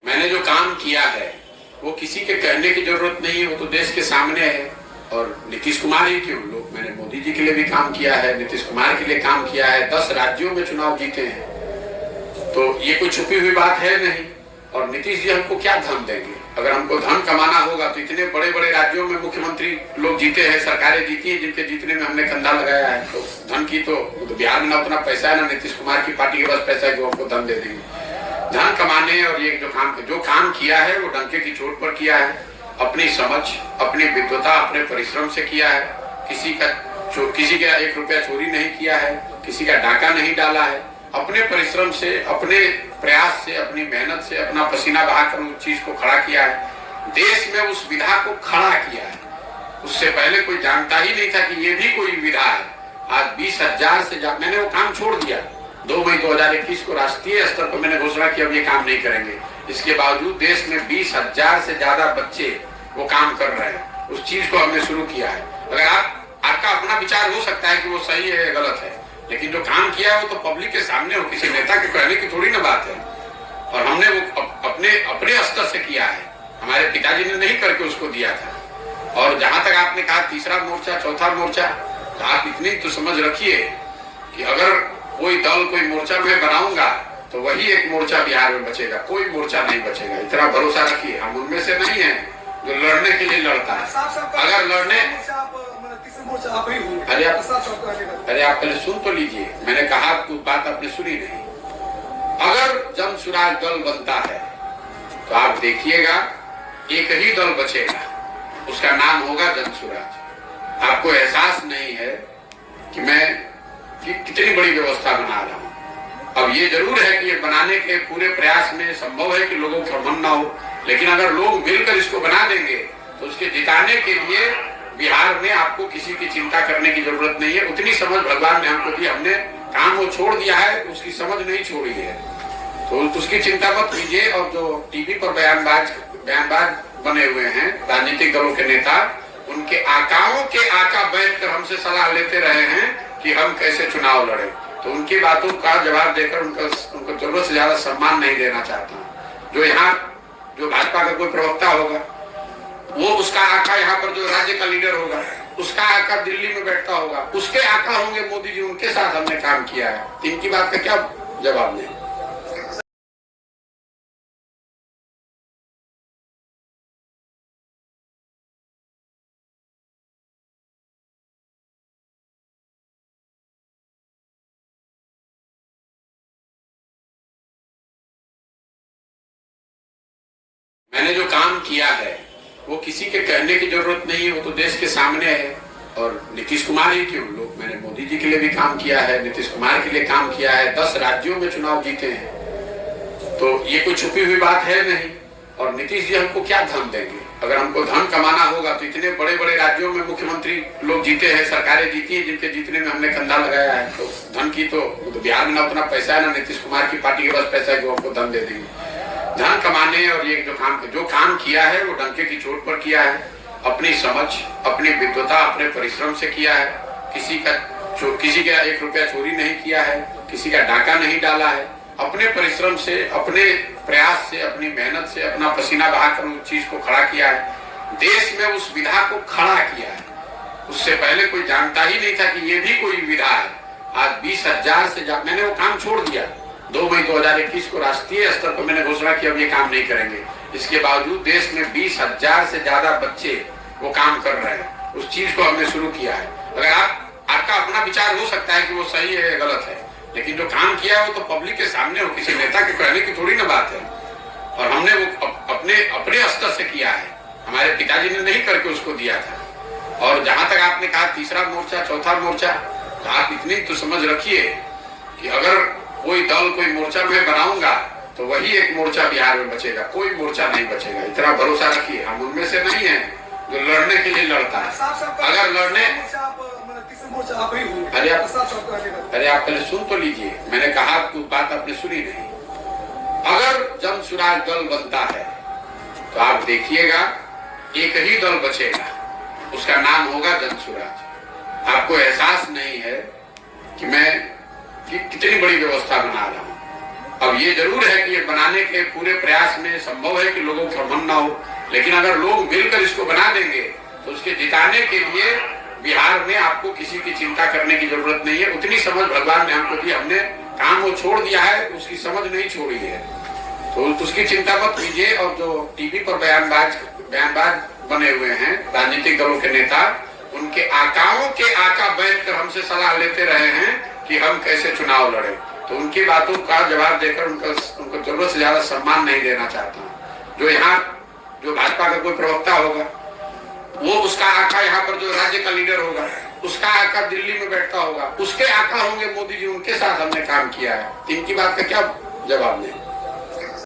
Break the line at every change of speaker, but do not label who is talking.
मैंने जो काम किया है वो किसी के कहने की जरूरत नहीं है, वो तो देश के सामने है। और नीतीश कुमार ही क्यों, लोग मैंने मोदी जी के लिए भी काम किया है, नीतीश कुमार के लिए काम किया है, 10 राज्यों में चुनाव जीते हैं, तो ये कोई छुपी हुई बात है नहीं। और नीतीश जी हमको क्या धन देंगे? अगर हमको धन कमाना होगा तो इतने बड़े बड़े राज्यों में मुख्यमंत्री लोग जीते हैं, सरकारें जीती हैं, जिनके जीतने में हमने कंधा लगाया है। तो धन की तो बिहार में ना उतना पैसा है, ना नीतीश कुमार की पार्टी के पास पैसा है जो हमको धन दे देंगे। धन कमाने और ये जो काम किया है वो डंके की चोट पर किया है, अपनी समझ, अपनी विद्वता, अपने परिश्रम से किया है। किसी का 1 रुपया चोरी नहीं किया है, किसी का डाका नहीं डाला है, अपने परिश्रम से, अपने प्रयास से, अपनी मेहनत से, अपना पसीना बहाकर उस चीज को खड़ा किया है। देश में उस विधा को खड़ा किया है। उससे पहले कोई जानता ही नहीं था कि ये भी कोई विधा है। आज 20,000 से ज्यादा मैंने वो काम छोड़ दिया। 2 मई 2021 को राष्ट्रीय स्तर पर मैंने घोषणा की अब ये काम नहीं करेंगे। इसके बावजूद देश में 20,000 से ज्यादा बच्चे वो काम कर रहे हैं। उस चीज को हमने शुरू किया है। अगर आपका अपना विचार हो सकता है कि वो सही है या गलत है, लेकिन जो काम किया है वो तो पब्लिक के सामने हो, किसी नेता के कहने की थोड़ी ना बात है। और हमने वो अपने स्तर से किया है, हमारे पिताजी ने नहीं करके उसको दिया था। और जहां तक आपने कहा तीसरा मोर्चा, चौथा मोर्चा, तो आप इतनी तो समझ रखिए कि अगर कोई दल, कोई मोर्चा मैं बनाऊंगा तो वही एक मोर्चा बिहार में बचेगा, कोई मोर्चा नहीं बचेगा। इतना भरोसा रखिए। हम उनमें से नहीं है जो लड़ने के लिए लड़ता है। अगर लड़ने अरे आप पहले सुन तो लीजिए, मैंने कहा कुछ बात आपने सुनी नहीं। अगर जन सुराज दल बनता है तो आप देखिएगा एक ही दल बचेगा, उसका नाम होगा जन सुराज। आपको एहसास नहीं है कि मैं कितनी बड़ी व्यवस्था बना रहा हूं। अब ये जरूर है कि ये बनाने के पूरे प्रयास में संभव है कि लोगों का मन ना हो, लेकिन अगर लोग मिलकर इसको बना देंगे तो उसके जिताने के लिए बिहार में आपको किसी की चिंता करने की जरूरत नहीं है। उतनी समझ भगवान ने हमको दी, हमने काम वो छोड़ दिया है, उसकी समझ नहीं छोड़ी है, तो उसकी चिंता मत कीजिए। और जो टीवी पर बयानबाज बने हुए हैं राजनीतिक दलों के नेता, उनके आकाओं के आका बैठकर हमसे सलाह लेते रहे हैं कि हम कैसे चुनाव लड़े, तो उनकी बातों का जवाब देकर उनको जरूरत से ज्यादा सम्मान नहीं देना चाहता। जो भाजपा का कोई प्रवक्ता होगा वो उसका आका, यहाँ पर जो राज्य का लीडर होगा उसका आका दिल्ली में बैठता होगा, उसके आका होंगे मोदी जी, उनके साथ हमने काम किया है। इनकी बात का क्या जवाब दें? मैंने जो काम किया है वो किसी के कहने की जरूरत नहीं है, वो तो देश के सामने है। और नीतीश कुमार ही क्यों, लोग मैंने मोदी जी के लिए भी काम किया है, नीतीश कुमार के लिए काम किया है, 10 राज्यों में चुनाव जीते हैं, तो ये कोई छुपी हुई बात है नहीं। और नीतीश जी हमको क्या धन देंगे? अगर हमको धन कमाना होगा तो इतने बड़े बड़े राज्यों में मुख्यमंत्री लोग जीते हैं, सरकारें जीती हैं, जिनके जीतने में हमने कंधा लगाया है। तो धन की तो बिहार में ना उतना पैसा है, ना नीतीश कुमार की पार्टी के पास पैसा है जो हमको धन दे देंगे। धन कमाने और ये जो काम किया है वो डंके की चोट पर किया है, अपनी समझ, अपनी विद्वता, अपने परिश्रम से किया है। किसी का 1 रुपया चोरी नहीं किया है, किसी का डाका नहीं डाला है, अपने परिश्रम से, अपने प्रयास से, अपनी मेहनत से, अपना पसीना बहाकर उस चीज को खड़ा किया है। देश में उस विधा को खड़ा किया है। उससे पहले कोई जानता ही नहीं था कि ये भी कोई विधा है। आज 20,000 से ज्यादा मैंने वो काम छोड़ दिया। 2 मई 2021 को राष्ट्रीय स्तर पर मैंने घोषणा की अब ये काम नहीं करेंगे। इसके बावजूद देश में 20,000 से ज्यादा बच्चे वो काम कर रहे हैं। उस चीज को हमने शुरू किया है। अगर आपका अपना विचार हो सकता है कि वो सही है या गलत है, लेकिन जो काम किया है वो तो पब्लिक के सामने हो, किसी नेता के कहने की थोड़ी ना बात है। और हमने वो अपने स्तर से किया है, हमारे पिताजी ने नहीं करके उसको दिया था। और जहां तक आपने कहा तीसरा मोर्चा, चौथा मोर्चा, तो आप इतनी तो समझ रखिए कि अगर कोई दल, कोई मोर्चा मैं बनाऊंगा तो वही एक मोर्चा बिहार में बचेगा, कोई मोर्चा नहीं बचेगा। इतना भरोसा रखिए। हम उनमें से नहीं है जो लड़ने के लिए लड़ता है। अगर लड़ने अरे आप पहले सुन तो लीजिए, मैंने कहा कुछ बात आपने सुनी नहीं। अगर जन सुराज दल बनता है तो आप देखिएगा एक ही दल बचेगा, उसका नाम होगा जन सुराज। आपको एहसास नहीं है कि मैं कितनी बड़ी व्यवस्था बना रहा हूं। अब ये जरूर है कि ये बनाने के पूरे प्रयास में संभव है कि लोगों का मन ना हो, लेकिन अगर लोग मिलकर इसको बना देंगे तो उसके जिताने के लिए बिहार में आपको किसी की चिंता करने की जरूरत नहीं है। उतनी समझ भगवान ने हमको दी, हमने काम वो छोड़ दिया है, उसकी समझ नहीं छोड़ी है, तो उसकी चिंता मत कीजिए। और जो टीवी पर बयानबाज बने हुए हैं राजनीतिक दलों के नेता, उनके आकाओं के आका बैठकर हमसे सलाह लेते रहे हैं कि हम कैसे चुनाव लड़े, तो उनकी बातों का जवाब देकर उनको जरूरत से ज्यादा सम्मान नहीं देना चाहता हूँ। जो यहाँ जो भाजपा का कोई प्रवक्ता होगा, वो उसका आका यहाँ पर जो राज्य का लीडर होगा, उसका आका दिल्ली में बैठता होगा, उसके आका होंगे मोदी जी, उनके साथ हमने काम किया है। इनकी बात का क्या जवाब दें?